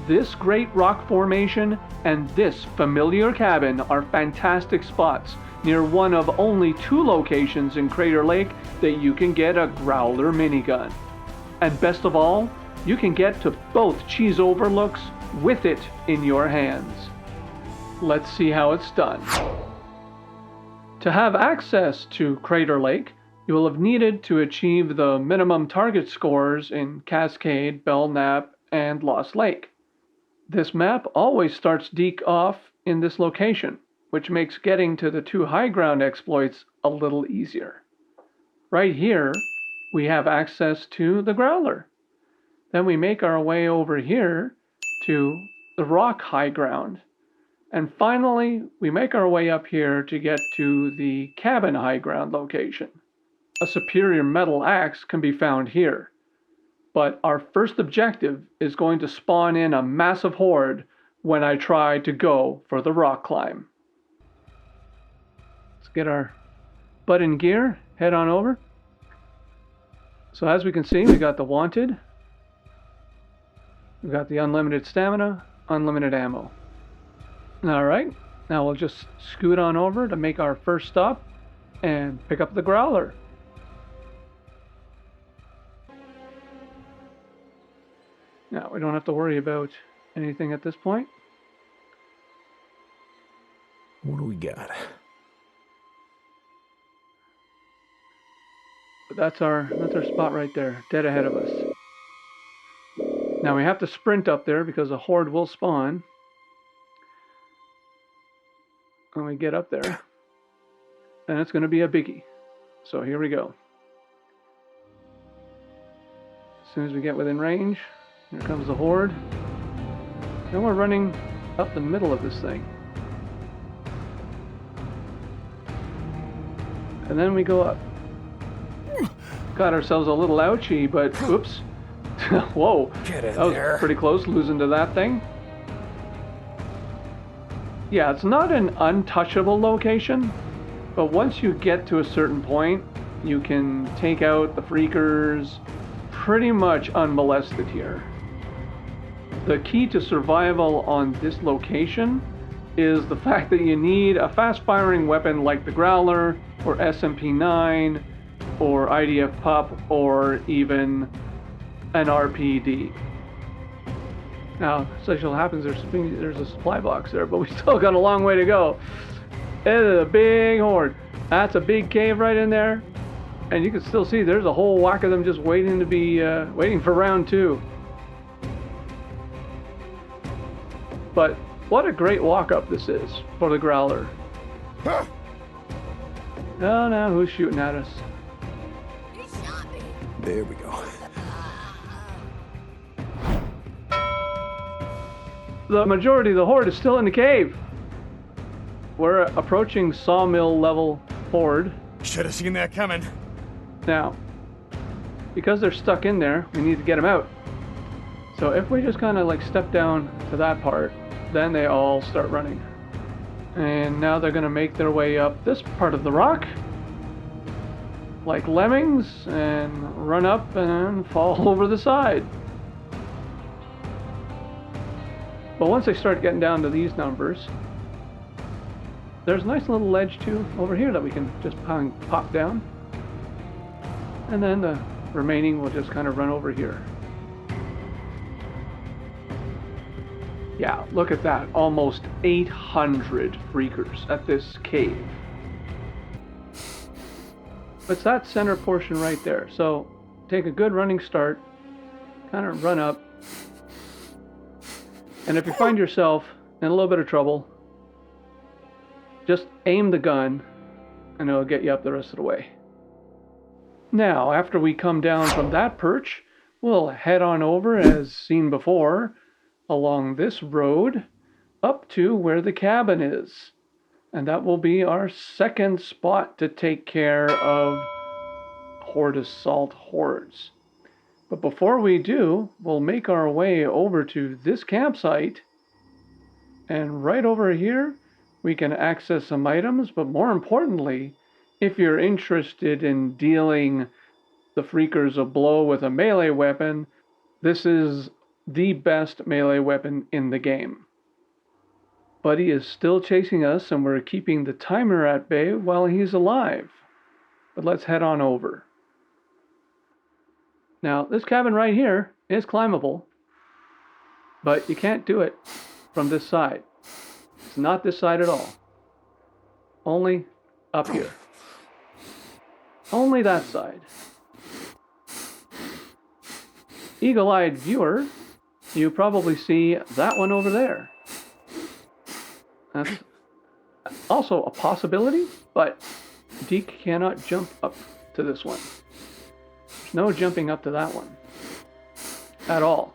This great rock formation and this familiar cabin are fantastic spots near one of only 2 locations in Crater Lake that you can get a Growler Minigun. And best of all, you can get to both cheese overlooks with it in your hands. Let's see how it's done. To have access to Crater Lake, you will have needed to achieve the minimum target scores in Cascade, Belknap, and Lost Lake. This map always starts Deke off in this location, which makes getting to the 2 high ground exploits a little easier. Right here, we have access to the Growler. Then we make our way over here to the rock high ground. And finally, we make our way up here to get to the cabin high ground location. A superior metal axe can be found here. But our first objective is going to spawn in a massive horde when I try to go for the rock climb. Let's get our butt in gear, head on over. So as we can see, we got the wanted. We've got the unlimited stamina, unlimited ammo. Alright, now we'll just scoot on over to make our first stop and pick up the Growler. Now, we don't have to worry about anything at this point. What do we got? But that's our spot right there, dead ahead of us. Now we have to sprint up there because a horde will spawn when we get up there. And it's going to be a biggie. So here we go. As soon as we get within range, here comes the horde. Then we're running up the middle of this thing. And then we go up. Got ourselves a little ouchie, but oops. Whoa. Get in that was there. Pretty close losing to that thing. Yeah, it's not an untouchable location, but once you get to a certain point, you can take out the freakers pretty much unmolested here. The key to survival on this location is the fact that you need a fast-firing weapon like the Growler, or SMP-9, or IDF Pup, or even an RPD. Now, such happens, there's a supply box there, but we still got a long way to go. It is a big horde. That's a big cave right in there, and you can still see there's a whole whack of them just waiting to be waiting for round 2. But what a great walk-up this is for the Growler. Oh, now who's shooting at us? There we go. The majority of the horde is still in the cave. We're approaching sawmill level horde. Should have seen that coming. Now, because they're stuck in there, we need to get them out. So if we just kind of like step down to that part, then they all start running. And now they're going to make their way up this part of the rock, like lemmings, and run up and fall over the side. But once they start getting down to these numbers, there's a nice little ledge too over here that we can just pop down. And then the remaining will just kind of run over here. Yeah, look at that. Almost 800 freakers at this cave. It's that center portion right there. So take a good running start, kind of run up. And if you find yourself in a little bit of trouble, just aim the gun and it'll get you up the rest of the way. Now, after we come down from that perch, we'll head on over, as seen before, along this road up to where the cabin is. And that will be our second spot to take care of Horde Assault hordes. But before we do, we'll make our way over to this campsite. And right over here, we can access some items. But more importantly, if you're interested in dealing the freakers a blow with a melee weapon, this is the best melee weapon in the game. Buddy is still chasing us, and we're keeping the timer at bay while he's alive. But let's head on over. Now, this cabin right here is climbable, but you can't do it from this side. It's not this side at all. Only up here. Only that side. Eagle-eyed viewer, you probably see that one over there. That's also a possibility, but Deke cannot jump up to this one. There's no jumping up to that one at all.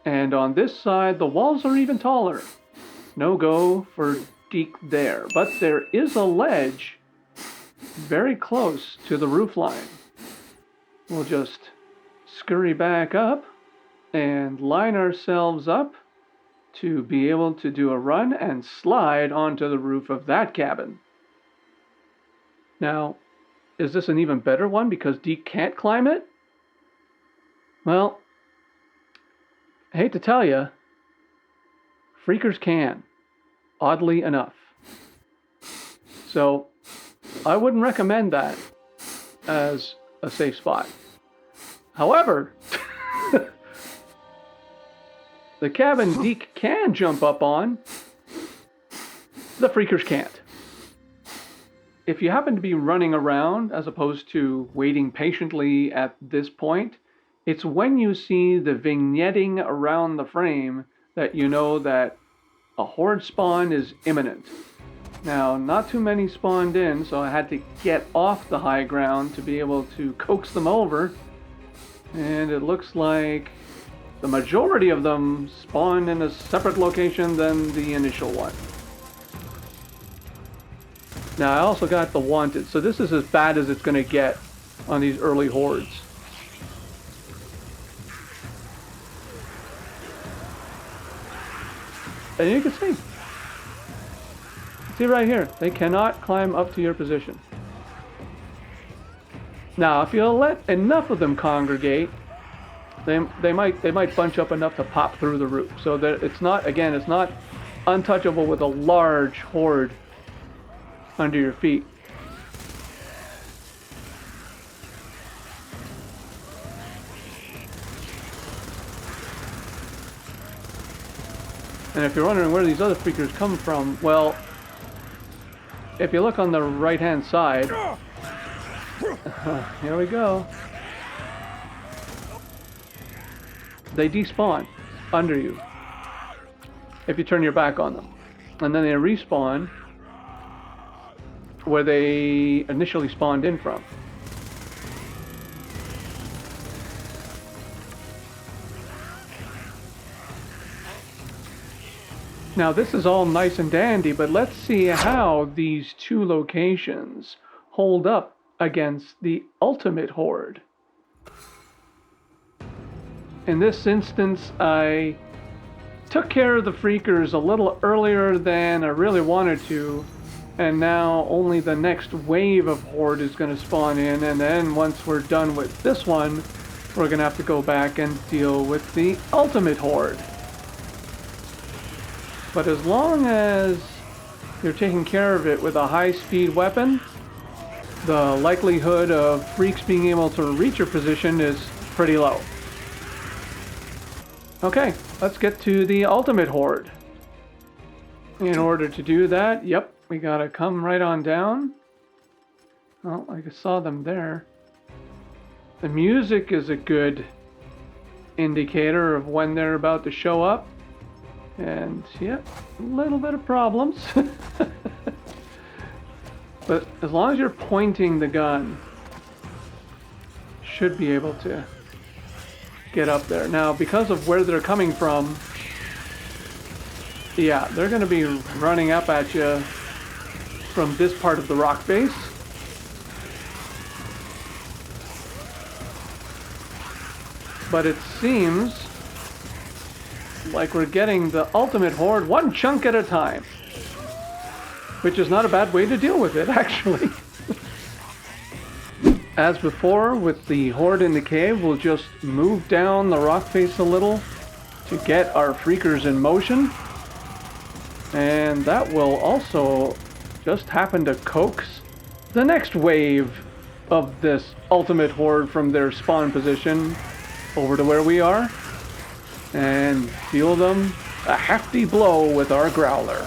And on this side, the walls are even taller. No go for Deke there, but there is a ledge very close to the roof line. We'll just scurry back up and line ourselves up to be able to do a run and slide onto the roof of that cabin. Now, is this an even better one because Deke can't climb it? Well, I hate to tell you, freakers can, oddly enough. So, I wouldn't recommend that as a safe spot. However, the cabin Deke can jump up on, the freakers can't. If you happen to be running around as opposed to waiting patiently at this point, it's when you see the vignetting around the frame that you know that a horde spawn is imminent. Now, not too many spawned in, so I had to get off the high ground to be able to coax them over. And it looks like the majority of them spawned in a separate location than the initial one. Now, I also got the wanted, so this is as bad as it's going to get on these early hordes. And you can see right here, they cannot climb up to your position. Now, if you let enough of them congregate, they might bunch up enough to pop through the roof. So that it's not untouchable with a large horde under your feet. And if you're wondering where these other freakers come from, well, if you look on the right-hand side, here we go. They despawn under you if you turn your back on them. And then they respawn where they initially spawned in from. Now this is all nice and dandy, but let's see how these two locations hold up against the ultimate horde. In this instance, I took care of the freakers a little earlier than I really wanted to, and now only the next wave of horde is going to spawn in, and then once we're done with this one, we're going to have to go back and deal with the ultimate horde. But as long as you're taking care of it with a high-speed weapon, the likelihood of freaks being able to reach your position is pretty low. Okay, let's get to the ultimate horde. In order to do that, yep, we gotta come right on down. Oh, I saw them there. The music is a good indicator of when they're about to show up. And, yeah, a little bit of problems. But as long as you're pointing the gun, should be able to get up there. Now, because of where they're coming from, yeah, they're going to be running up at you from this part of the rock base. But it seems like we're getting the ultimate horde one chunk at a time, which is not a bad way to deal with it, actually. As before, with the horde in the cave, we'll just move down the rock face a little to get our freakers in motion. And that will also just happen to coax the next wave of this ultimate horde from their spawn position over to where we are and deal them a hefty blow with our Growler.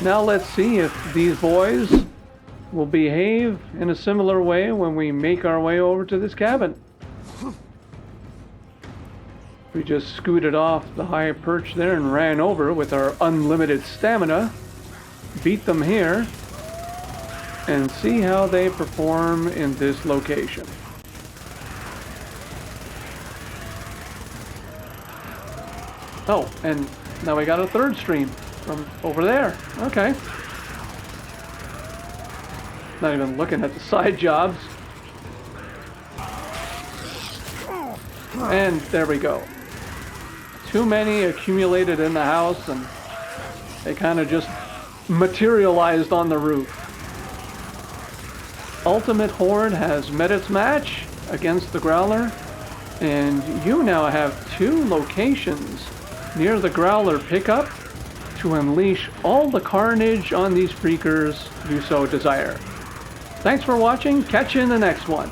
Now let's see if these boys will behave in a similar way when we make our way over to this cabin. We just scooted off the high perch there and ran over with our unlimited stamina, beat them here, and see how they perform in this location. Oh, and now we got a third stream from over there. Okay. Not even looking at the side jobs. And there we go. Too many accumulated in the house, and they kind of just materialized on the roof. Ultimate Horde has met its match against the Growler, and you now have 2 locations near the Growler pickup to unleash all the carnage on these freakers you so desire. Thanks for watching. Catch you in the next one.